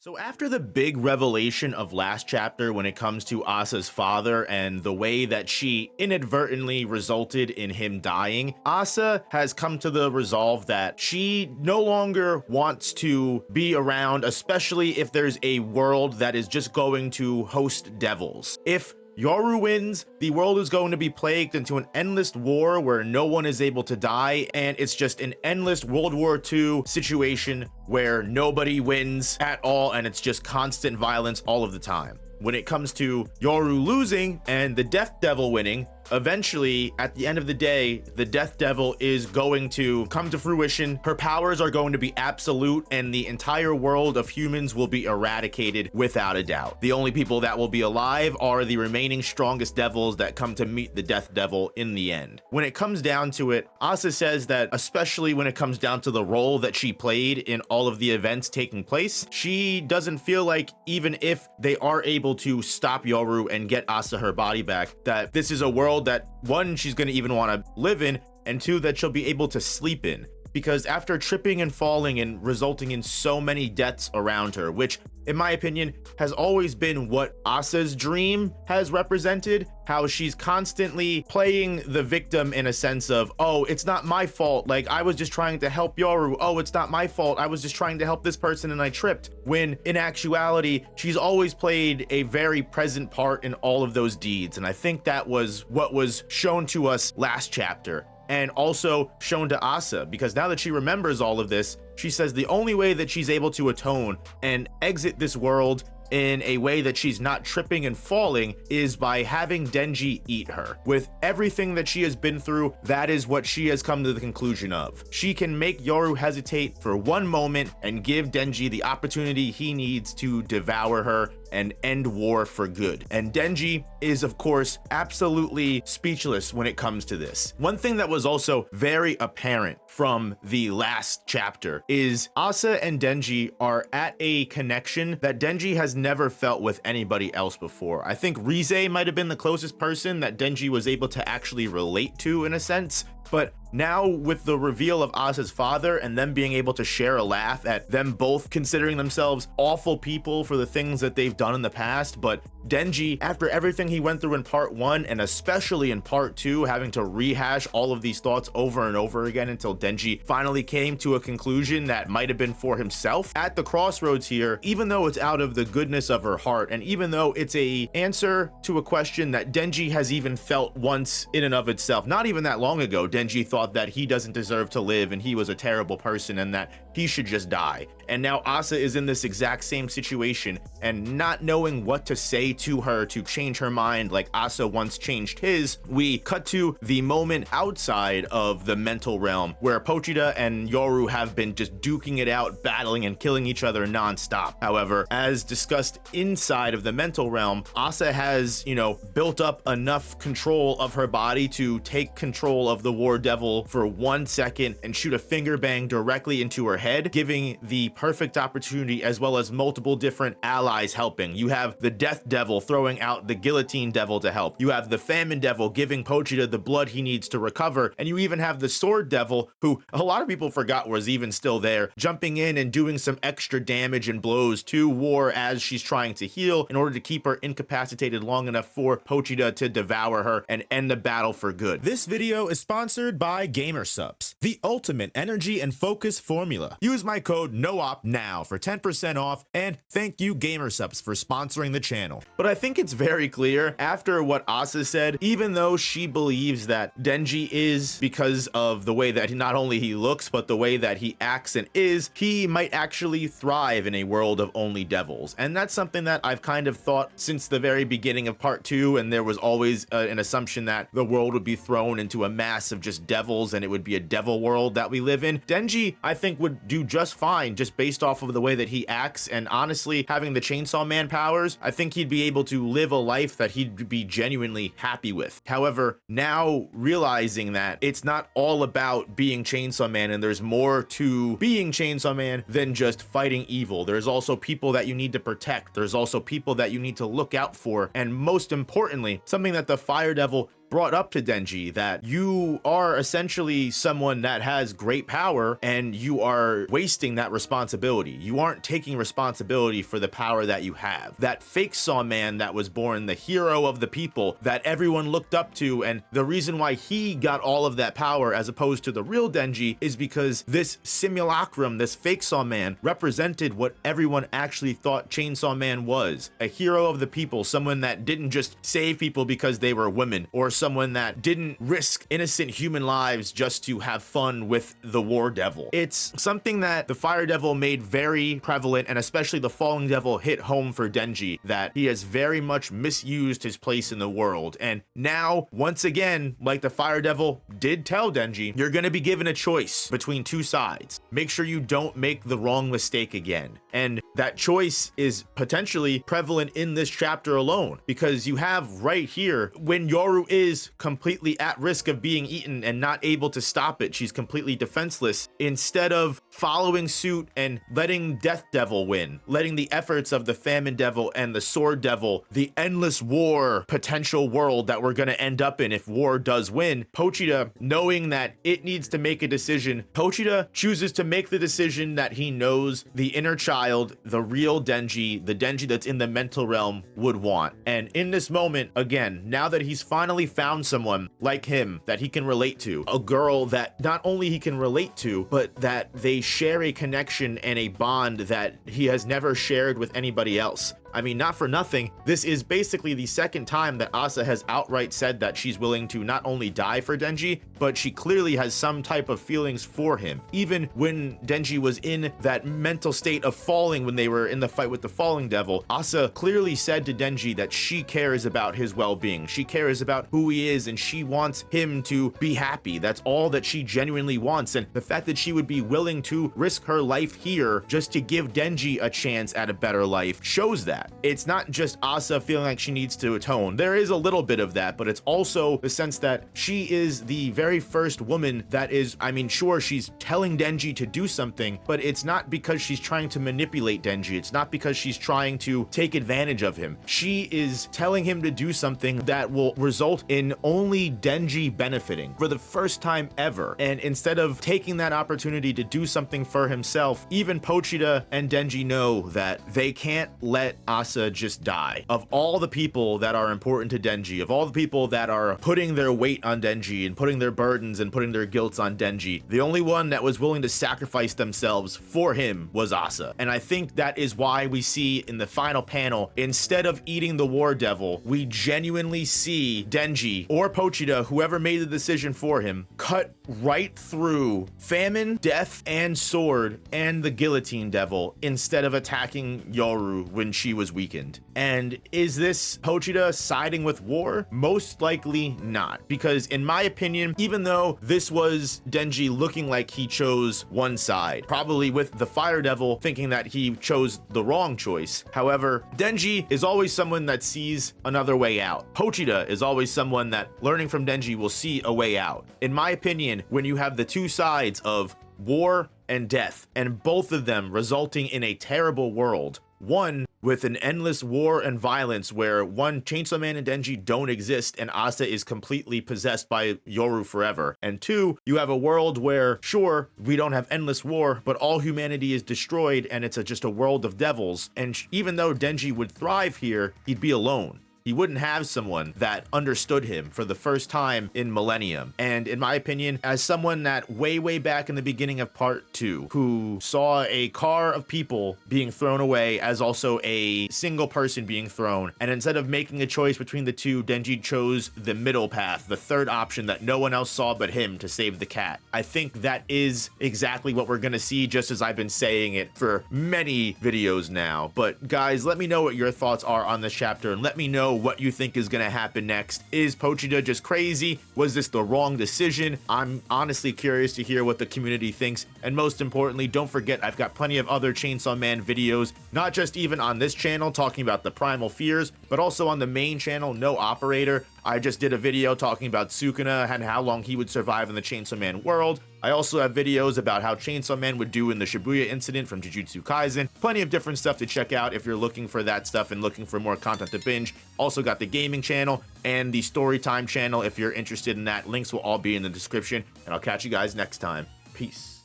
So after the big revelation of last chapter when it comes to Asa's father and the way that she inadvertently resulted in him dying, Asa has come to the resolve that she no longer wants to be around, especially if there's a world that is just going to host devils. If Yoru wins, the world is going to be plagued into an endless war where no one is able to die, and it's just an endless World War II situation where nobody wins at all, and it's just constant violence all of the time. When it comes to Yoru losing and the Death Devil winning, eventually, at the end of the day, the Death Devil is going to come to fruition. Her powers are going to be absolute, and the entire world of humans will be eradicated without a doubt. The only people that will be alive are the remaining strongest devils that come to meet the Death Devil in the end. When it comes down to it, Asa says that, especially when it comes down to the role that she played in all of the events taking place, she doesn't feel like, even if they are able to stop Yoru and get Asa her body back, that this is a world that, one, she's going to even want to live in, and two, that she'll be able to sleep in. Because after tripping and falling and resulting in so many deaths around her, which in my opinion has always been what Asa's dream has represented, how she's constantly playing the victim in a sense of, oh, it's not my fault, like I was just trying to help Yoru, oh, it's not my fault, I was just trying to help this person and I tripped, when in actuality she's always played a very present part in all of those deeds. And I think that was what was shown to us last chapter, and also shown to Asa, because now that she remembers all of this, she says the only way that she's able to atone and exit this world in a way that she's not tripping and falling is by having Denji eat her. With everything that she has been through, that is what she has come to the conclusion of. She can make Yoru hesitate for one moment and give Denji the opportunity he needs to devour her and end war for good. And Denji is, of course, absolutely speechless when it comes to this. One thing that was also very apparent from the last chapter is Asa and Denji are at a connection that Denji has never felt with anybody else before. I think Rize might have been the closest person that Denji was able to actually relate to in a sense, but now with the reveal of Asa's father and them being able to share a laugh at them both considering themselves awful people for the things that they've done in the past, but Denji, after everything he went through in part 1 and especially in part 2, having to rehash all of these thoughts over and over again until Denji finally came to a conclusion that might have been for himself at the crossroads here, even though it's out of the goodness of her heart, and even though it's a answer to a question that Denji has even felt once in and of itself. Not even that long ago, Denji thought that he doesn't deserve to live and he was a terrible person and that he should just die. And now Asa is in this exact same situation, and not knowing what to say to her to change her mind like Asa once changed his, we cut to the moment outside of the mental realm where Pochita and Yoru have been just duking it out, battling and killing each other non-stop. However, as discussed inside of the mental realm, Asa has, built up enough control of her body to take control of the War Devil for 1 second and shoot a finger bang directly into her head, giving the perfect opportunity as well as multiple different allies helping. You have the Death Devil throwing out the Guillotine Devil to help. You have the Famine Devil giving Pochita the blood he needs to recover. And you even have the Sword Devil, who a lot of people forgot was even still there, jumping in and doing some extra damage and blows to War as she's trying to heal in order to keep her incapacitated long enough for Pochita to devour her and end the battle for good. This video is sponsored by GamerSupps, the ultimate energy and focus formula. Use my code NOOP now for 10% off, and thank you GamerSupps for sponsoring the channel. But I think it's very clear after what Asa said, even though she believes that Denji is, because of the way that not only he looks but the way that he acts and is, he might actually thrive in a world of only devils. And that's something that I've kind of thought since the very beginning of part 2, and there was always an assumption that the world would be thrown into a mass of just devils and it would be a devil world that we live in. Denji, I think, would do just fine just based off of the way that he acts, and honestly, having the Chainsaw Man powers, I think he'd be able to live a life that he'd be genuinely happy with. However, now realizing that it's not all about being Chainsaw Man and there's more to being Chainsaw Man than just fighting evil. There's also people that you need to protect. There's also people that you need to look out for. And most importantly, something that the Fire Devil brought up to Denji that you are essentially someone that has great power and you are wasting that responsibility. You aren't taking responsibility for the power that you have. That fake Sawman that was born, the hero of the people that everyone looked up to, and the reason why he got all of that power as opposed to the real Denji is because this simulacrum, this fake Sawman, represented what everyone actually thought Chainsaw Man was. A hero of the people, someone that didn't just save people because they were women, or someone that didn't risk innocent human lives just to have fun with the War Devil. It's something that the Fire Devil made very prevalent, and especially the Falling Devil hit home for Denji, that he has very much misused his place in the world. And now, once again, like the Fire Devil did tell Denji, you're gonna be given a choice between two sides. Make sure you don't make the wrong mistake again. And that choice is potentially prevalent in this chapter alone, because you have right here, when Yoru is completely at risk of being eaten and not able to stop it, she's completely defenseless, instead of following suit and letting Death Devil win, letting the efforts of the Famine Devil and the Sword Devil, the endless war potential world that we're gonna end up in if war does win, Pochita, knowing that it needs to make a decision, Pochita chooses to make the decision that he knows the inner child, the real Denji, the Denji that's in the mental realm, would want. And in this moment, again, now that he's finally found someone like him that he can relate to, a girl that not only he can relate to, but that they share a connection and a bond that he has never shared with anybody else. I mean, not for nothing, this is basically the second time that Asa has outright said that she's willing to not only die for Denji, but she clearly has some type of feelings for him. Even when Denji was in that mental state of falling when they were in the fight with the Falling Devil, Asa clearly said to Denji that she cares about his well-being. She cares about who he is and she wants him to be happy. That's all that she genuinely wants. And the fact that she would be willing to risk her life here just to give Denji a chance at a better life shows that. It's not just Asa feeling like she needs to atone. There is a little bit of that, but it's also the sense that she is the very first woman that is, I mean, sure, she's telling Denji to do something, but it's not because she's trying to manipulate Denji. It's not because she's trying to take advantage of him. She is telling him to do something that will result in only Denji benefiting for the first time ever. And instead of taking that opportunity to do something for himself, even Pochita and Denji know that they can't let Asa just die. Of all the people that are important to Denji, of all the people that are putting their weight on Denji and putting their burdens and putting their guilt on Denji, the only one that was willing to sacrifice themselves for him was Asa. And I think that is why we see in the final panel, instead of eating the War Devil, we genuinely see Denji or Pochita, whoever made the decision for him, cut right through Famine, Death, and Sword and the Guillotine Devil instead of attacking Yoru when she was weakened. And is this Pochita siding with War? Most likely not, because in my opinion, even though this was Denji looking like he chose one side, probably with the Fire Devil thinking that he chose the wrong choice. However, Denji is always someone that sees another way out. Pochita is always someone that, learning from Denji, will see a way out. In my opinion, when you have the two sides of war and death, and both of them resulting in a terrible world, one with an endless war and violence where one, Chainsaw Man and Denji don't exist and Asa is completely possessed by Yoru forever, and two, you have a world where, sure, we don't have endless war, but all humanity is destroyed and it's just a world of devils, and even though Denji would thrive here, he'd be alone. He wouldn't have someone that understood him for the first time in Millennium. And in my opinion, as someone that way back in the beginning of part 2, who saw a car of people being thrown away as also a single person being thrown, and instead of making a choice between the two, Denji chose the middle path, the third option that no one else saw but him, to save the cat. I think that is exactly what we're gonna see, just as I've been saying it for many videos now. But guys, let me know what your thoughts are on this chapter, and let me know what you think is going to happen next. Is Pochita just crazy? Was this the wrong decision? I'm honestly curious to hear what the community thinks. And most importantly, don't forget, I've got plenty of other Chainsaw Man videos, not just even on this channel talking about the primal fears, but also on the main channel, No Operator. I just did a video talking about Sukuna and how long he would survive in the Chainsaw Man world. I also have videos about how Chainsaw Man would do in the Shibuya incident from Jujutsu Kaisen. Plenty of different stuff to check out if you're looking for that stuff and looking for more content to binge. Also got the gaming channel and the Storytime channel if you're interested in that. Links will all be in the description, and I'll catch you guys next time. Peace.